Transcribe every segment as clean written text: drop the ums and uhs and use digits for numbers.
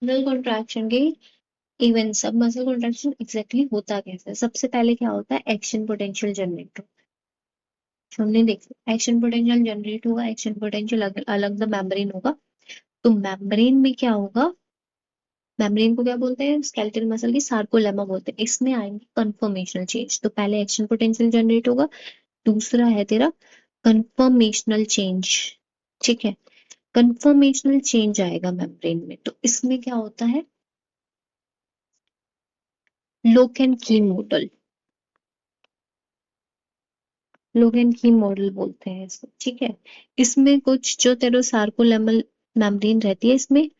Muscle contraction के event सब muscle contraction exactly होता कैसे है? सबसे पहले क्या होता है, एक्शन पोटेंशियल जनरेट हो, हमने देखा एक्शन पोटेंशियल जनरेट होगा, एक्शन पोटेंशियल अलग द मेम्ब्रेन होगा। तो मेम्ब्रेन में क्या होगा, मेम्ब्रेन को क्या बोलते हैं, स्केलेटल मसल की सार्कोलेमा बोलते हैं। इसमें आएंगे कन्फर्मेशनल चेंज। तो पहले एक्शन पोटेंशियल जनरेट होगा, दूसरा है तेरा कन्फर्मेशनल चेंज। ठीक है, कन्फर्मेशनल चेंज आएगा मेम्ब्रेन में। तो इसमें क्या होता है, लोक एंड की मॉडल, लोक एंड की मॉडल बोलते हैं इसको। ठीक है, इसमें कुछ जो तेरे सार्कोलेमल मेम्ब्रेन रहती है, इसमें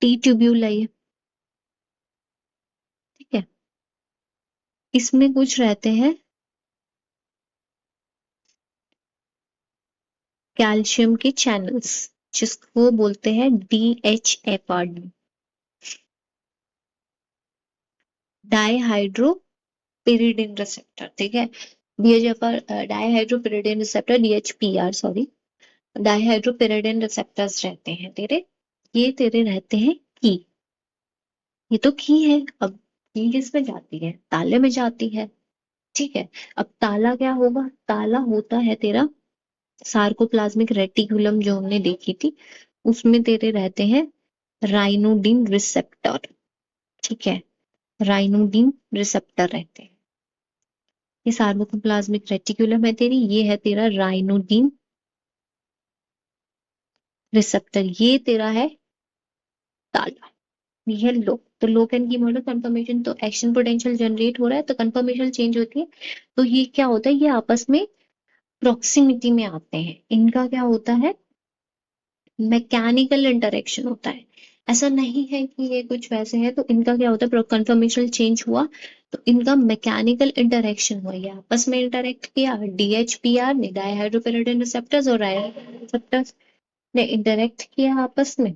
टी ट्यूब्यूल है ये। ठीक है, इसमें कुछ रहते हैं कैल्शियम के चैनल्स, जिसको बोलते हैं DHFRD, डाईहाइड्रोपिरिडिन रिसेप्टर। ठीक है, DHFR dihydropyridine receptor, DHPR sorry, dihydropyridine receptors रहते हैं तेरे, ये तेरे रहते हैं की। ये तो की है। अब की किस में जाती है, ताले में जाती है। ठीक है, अब ताला क्या होगा, ताला होता है तेरा सार्कोप्लाज्मिक रेटिकुलम जो हमने देखी थी, उसमें तेरे रहते हैं राइनोडिन रिसेप्टर। ठीक है, राइनोडिन रिसेप्टर रहते हैं। ये सार्कोप्लाज्मिक रेटिकुलम है तेरी, ये है तेरा राइनोडिन रिसेप्टर, ये तेरा है ताला, ये है लो। तो लो कैन की मॉडल कंफर्मेशन, तो एक्शन पोटेंशियल जनरेट हो रहा है तो कंफर्मेशन चेंज होती है। तो ये क्या होता है, ये आपस में प्रॉक्सिमिटी में आते हैं। इनका क्या होता है, मैकेनिकल इंटरेक्शन होता है। ऐसा नहीं है कि ये कुछ वैसे है। तो इनका क्या होता है, कंफर्मेशनल चेंज हुआ तो इनका मैकेनिकल इंटरेक्शन हुआ, ये आपस में इंटरेक्ट किया। DHPR ने, डाईहाइड्रोपिरिडिन रिसेप्टर्स और रिसेप्टर्स ने इंटरेक्ट किया आपस में।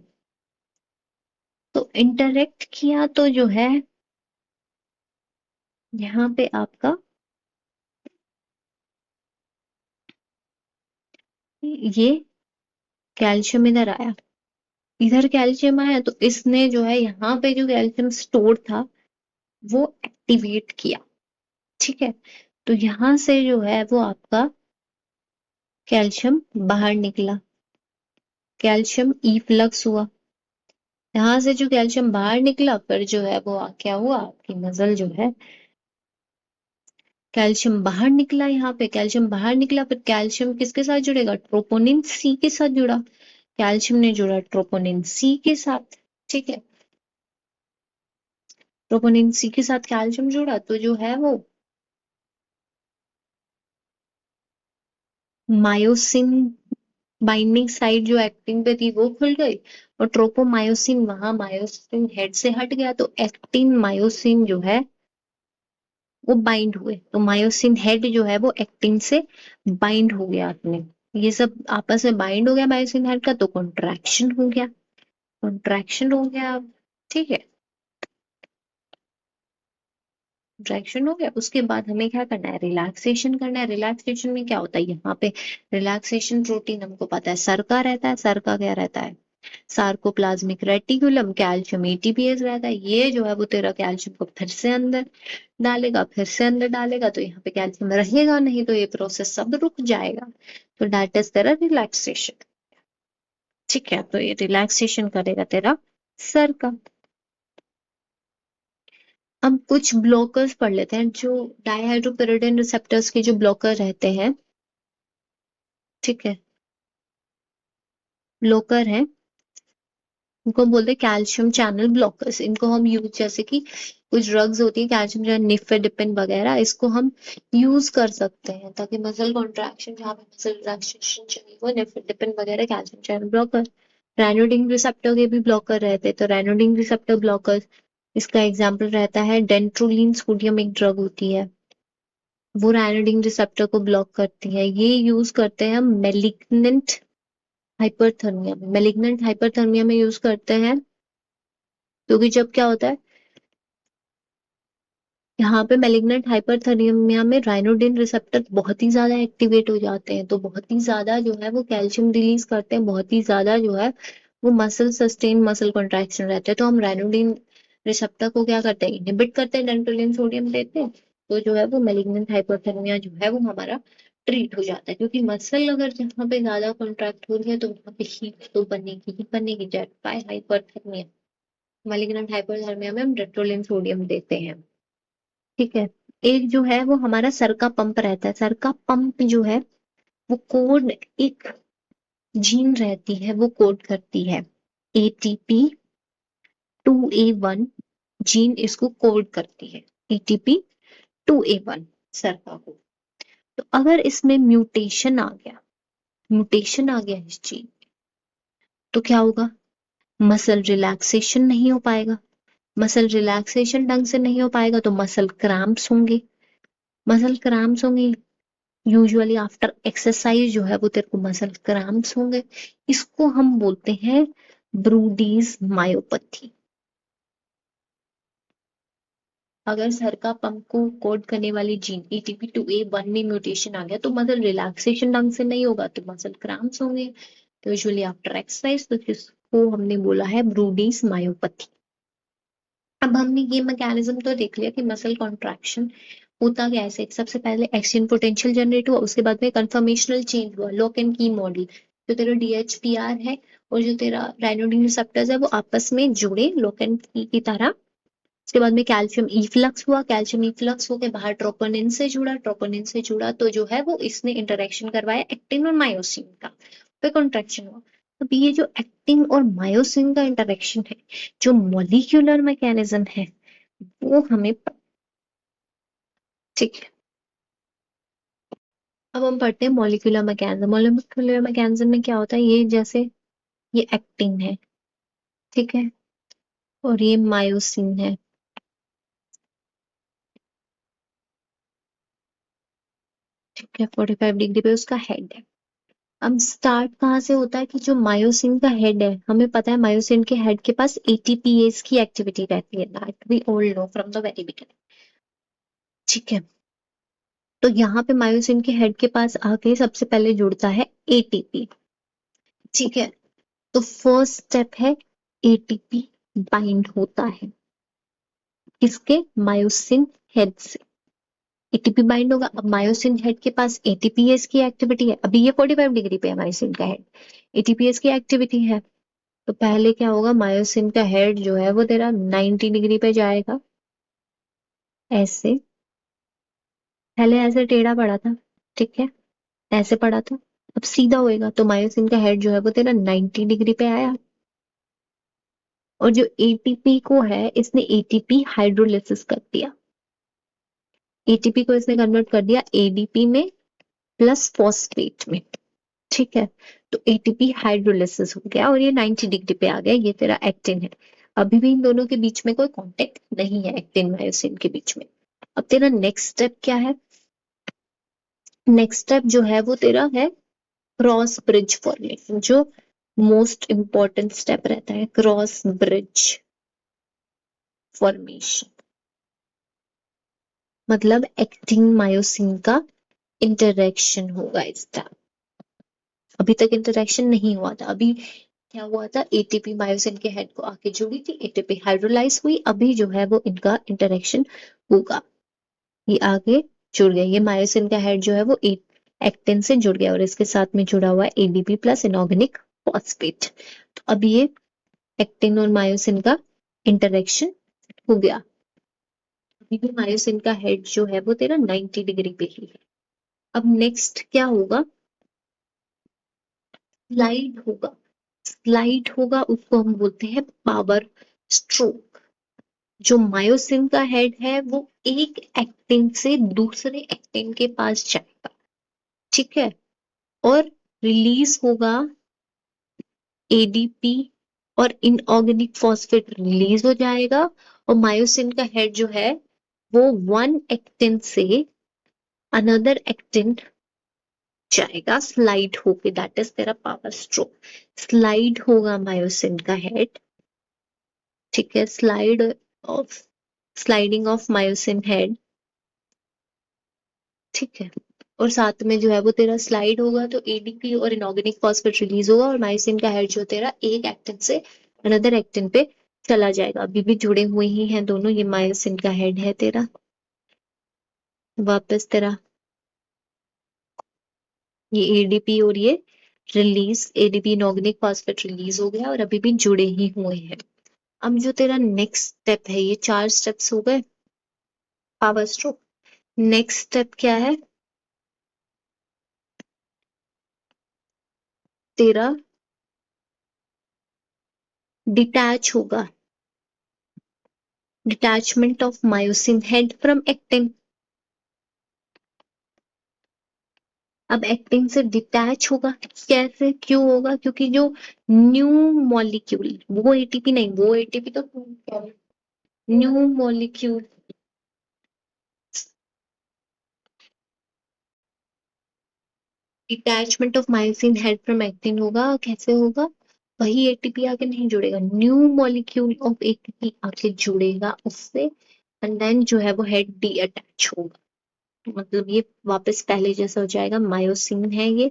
तो इंटरेक्ट किया तो जो है यहाँ पे आपका ये कैल्शियम इधर आया, इधर कैल्शियम आया तो इसने जो है यहाँ पे जो कैल्शियम स्टोर था वो एक्टिवेट किया। ठीक है, तो यहां से जो है वो आपका कैल्शियम बाहर निकला, कैल्शियम इफ्लक्स हुआ। यहां से जो कैल्शियम बाहर निकला फिर जो है वो क्या हुआ, आपकी मसल जो है कैल्शियम बाहर निकला, यहाँ पे कैल्शियम बाहर निकला, फिर कैल्शियम किसके साथ जुड़ेगा, ट्रोपोनिन सी के साथ जुड़ा। कैल्शियम ने जुड़ा ट्रोपोनिन सी के साथ। ठीक है, ट्रोपोनिन सी के साथ कैल्शियम जुड़ा तो जो है वो मायोसिन बाइंडिंग साइट जो एक्टिन पे थी वो खुल गई, और ट्रोपोमायोसिन वहां मायोसिन हेड से हट गया, तो एक्टिन मायोसिन जो है वो बाइंड हुए। तो मायोसिन हेड जो है वो एक्टिन से बाइंड हो गया अपने, ये सब आपस में बाइंड हो गया मायोसिन हेड का, तो कॉन्ट्रैक्शन हो गया, कॉन्ट्रैक्शन हो गया। ठीक है, कॉन्ट्रैक्शन हो गया, उसके बाद हमें क्या करना है, रिलैक्सेशन करना है। रिलैक्सेशन में क्या होता है, यहाँ पे रिलैक्सेशन प्रोटीन हमको पता है सर का रहता है, सर का क्या रहता है, सार्कोप्लाज्मिक रेटिकुलम, कैल्शियम एटीपीएस रहता है। ये जो है वो तेरा कैल्शियम को फिर से अंदर डालेगा, फिर से अंदर डालेगा, तो यहाँ पे कैल्शियम रहेगा नहीं, तो ये प्रोसेस सब रुक जाएगा। तो दैट इज तेरा रिलैक्सेशन। ठीक है, तो ये रिलैक्सेशन करेगा तेरा सर का। अब कुछ ब्लॉकर्स पढ़ लेते हैं, जो डाईहाइड्रोपिरिडिन रिसेप्टर्स के जो ब्लॉकर रहते हैं। ठीक है, ब्लॉकर है, इनको बोलते हैं कैल्शियम चैनल ब्लॉकर्स। इनको हम यूज, जैसे कि कुछ ड्रग्स होती है कैल्शियम चैनल, निफेडिपिन वगैरह, इसको हम यूज कर सकते हैं ताकि मसल कॉन्ट्रैक्शन, जहाँ पे मसल रिलैक्सेशन चाहिए वो निफेडिपिन वगैरह, कैल्शियम चैनल ब्लॉकर। रैनोडिन रिसेप्टर के भी ब्लॉकर रहते हैं, तो रैनोडिन रिसेप्टर ब्लॉकर, इसका एग्जाम्पल रहता है डेंट्रोलिन सोडियम, एक ड्रग होती है, वो रैनोडिन रिसेप्टर को ब्लॉक करती है। ये यूज करते हैं हम मेलिग्नेंट हाइपरथर्मिया में, मेलिग्नेंट हाइपरथर्मिया में यूज करते हैं, क्योंकि जब क्या होता है, यहाँ पे मेलिग्नेंट हाइपरथर्मिया में राइनोडिन रिसेप्टर बहुत ही ज्यादा एक्टिवेट हो जाते हैं, तो बहुत ही ज्यादा जो है वो कैल्शियम रिलीज करते हैं, बहुत ही ज्यादा जो है वो मसल सस्टेन मसल कॉन्ट्रैक्शन रहता है, तो हम राइनोडिन रिसेप्टर को क्या करते हैं, इनहिबिट करते हैं, डेंटोलिन सोडियम देते हैं, तो जो है वो मेलिग्नेंट हाइपोथर्मिया जो है वो हमारा ट्रीट हो जाता है। क्योंकि मसल अगर जहाँ पे ज्यादा कॉन्ट्रैक्ट हो रही है तो वहां पे हीट तो बनेगी jet by hypothermia. Malignant hypothermia में हम डेंटोलिन सोडियम देते हैं। ठीक है। एक जो है वो हमारा सर का पंप रहता है, सर का पंप जो है वो कोड एक जीन रहती है, वो कोड करती है ATP2A1 जीन, इसको कोड करती है ATP2A1 सर का कोड। तो अगर इसमें म्यूटेशन आ गया इस जीन तो क्या होगा, मसल रिलैक्सेशन नहीं हो पाएगा, मसल रिलैक्सेशन ढंग से नहीं हो पाएगा तो मसल क्रैम्प्स होंगे, मसल क्रैम्प्स होंगे, यूजुअली आफ्टर एक्सरसाइज जो है वो तेरे को मसल क्रैम्प्स होंगे। इसको हम बोलते हैं ब्रूडीज मायोपैथी। अगर सर का पंप को कोड करने वाली जीन ATP2A1 में म्यूटेशन आ गया तो मसल रिलैक्सेशन ढंग से नहीं होगा तो मसल क्रैम्प्स होंगे, तो यूजुअली आफ्टर एक्सरसाइज, तो जिसको हमने बोला है ब्रूडीज मायोपैथी। अब हमने ये मैकेनिज्म तो देख लिया कि मसल कॉन्ट्रैक्शन होता क्या है, सबसे पहले एक्सचेंज पोटेंशियल जनरेट हुआ, उसके बाद में कन्फर्मेशनल चेंज हुआ, लॉक एंड की मॉडल, जो तेरा DHPR है और जो तेरा राइनोडिन रिसेप्टर्स है वो आपस में जुड़े लॉक एंड की तरह। उसके बाद में कैल्शियम इफ्लक्स हुआ, कैल्शियम इफ्लक्स होकर बाहर ट्रोपोनिन से जुड़ा, ट्रोपोनिन से जुड़ा तो जो है वो इसने इंटरेक्शन करवाया एक्टिन और मायोसिन का, फिर कॉन्ट्रैक्शन हुआ। अब ये जो एक्टिन और मायोसिन का इंटरेक्शन है, जो मॉलिक्यूलर मैकेनिज्म है वो हमें ठीक है। अब हम पढ़ते हैं मॉलिक्यूलर मैकेनिज्म। मॉलिक्यूलर मैकेनिज्म में क्या होता है, ये जैसे ये एक्टिन है, ठीक है, और ये मायोसिन है, ठीक है, 45 डिग्री पे उसका हेड है। अब स्टार्ट कहाँ से होता है कि जो मायोसिन का हेड है, हमें पता है मायोसिन के हेड के पास ATPase की एक्टिविटी रहती है, that we all know from the very beginning. ठीक है। तो यहाँ पे मायोसिन के हेड के पास आके सबसे पहले जुड़ता है ATP। ठीक है। तो फर्स्ट स्टेप है ATP बाइंड होता है इसके मायोसिन हेड से, ATP बाइंड होगा। अब मायोसिन हेड के पास ATPase की एक्टिविटी है, अभी ये 45 डिग्री पे है मायोसिन का हेड, ATPase की एक्टिविटी है, तो पहले क्या होगा, मायोसिन का हेड जो है वो तेरा 90 डिग्री पे जाएगा, ऐसे, पहले ऐसे टेढ़ा पड़ा था, ठीक है, ऐसे पड़ा था, अब सीधा होएगा तो मायोसिन का हेड जो है वो तेरा 90 डिग्री पे आया। और जो ATP को है इसने ATP हाइड्रोलिसिस कर दिया, ATP को इसने कन्वर्ट कर दिया ADP में प्लस फॉस्फेट में, ठीक है। तो ATP हाइड्रोलिसिस हो गया और ये 90 डिग्री पे आ गया, ये तेरा एक्टिन है। अभी भी इन दोनों के बीच में कोई कांटेक्ट नहीं है, एक्टिन मायोसिन के बीच में। अब तेरा नेक्स्ट स्टेप क्या है, नेक्स्ट स्टेप जो है वो तेरा है क्रॉस ब्रिज फॉर्मेशन, जो मोस्ट इंपॉर्टेंट स्टेप रहता है, क्रॉस ब्रिज फॉर्मेशन, मतलब एक्टिन मायोसिन का इंटरेक्शन होगा इस टाइम। अभी तक इंटरेक्शन नहीं हुआ था, अभी क्या हुआ था, ATP मायोसिन के हेड को आके जुड़ी थी, ATP हाइड्रोलाइज हुई, अभी जो है वो इनका इंटरेक्शन होगा, ये आगे जुड़ गया, ये मायोसिन का हेड जो है वो एक्टिन से जुड़ गया और इसके साथ में जुड़ा हुआ है ADP प्लस इनऑर्गेनिक फॉस्फेट। तो अब ये एक्टिन और मायोसिन का इंटरेक्शन हो गया, अभी भी मायोसिन का हेड जो है वो तेरा 90 डिग्री पे ही है। अब नेक्स्ट क्या होगा, स्लाइड होगा, स्लाइड होगा, उसको हम बोलते हैं पावर स्ट्रोक। जो मायोसिन का हेड है वो एक एक्टिन से दूसरे एक्टिन के पास जाएगा, ठीक है, और रिलीज होगा ADP और इनऑर्गेनिक फॉस्फेट रिलीज हो जाएगा, और मायोसिन का हेड जो है वो वन एक्टिन से अनदर एक्टिन जाएगा स्लाइड होके, दैट इज तेरा पावर स्ट्रोक। स्लाइड होगा मायोसिन का हेड, ठीक है, स्लाइडिंग ऑफ मायोसिन हेड, ठीक है। और साथ में जो है वो तेरा स्लाइड होगा, तो एडीपी और इनऑर्गेनिक फॉस्फेट रिलीज होगा, और मायोसिन का हेड जो तेरा एक एक्टिन से अनदर एक्टिन पे चला जाएगा। अभी भी जुड़े हुए ही हैं दोनों, ये मायोसिन का हेड है तेरा। वापस तेरा ये एडीपी और ये release, ADP inorganic phosphate release हो गया, और अभी भी जुड़े ही हुए हैं। अब जो तेरा नेक्स्ट स्टेप है, ये 4 स्टेप्स हो गए पावर स्ट्रोक। नेक्स्ट स्टेप क्या है तेरा? डिटैच होगा, detachment of myosin head from actin. अब एक्टिन से डिटैच होगा, कैसे क्यों होगा? क्योंकि जो न्यू मॉलिक्यूल, वो एटीपी नहीं, वो एटीपी तो new molecule, detachment of myosin head from actin होगा। कैसे होगा? वही एटीपी आके नहीं जुड़ेगा, न्यू मॉलिक्यूल ऑफ एटीपी आके जुड़ेगा उससे, एंड देन जो है वो हेड डी अटैच होगा। मतलब ये वापस पहले जैसा हो जाएगा। मायोसिन है ये,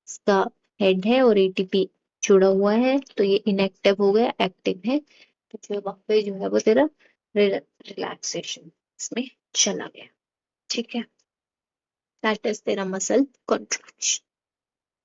इसका हेड है और एटीपी जुड़ा हुआ है, तो ये इनएक्टिव हो गया, एक्टिव है। तो जो वापस जो है वो तेरा रिलैक्सेशन इसमें चला गया। ठीक है, दैट इज तेरा मसल कॉन्ट्रैक्शन।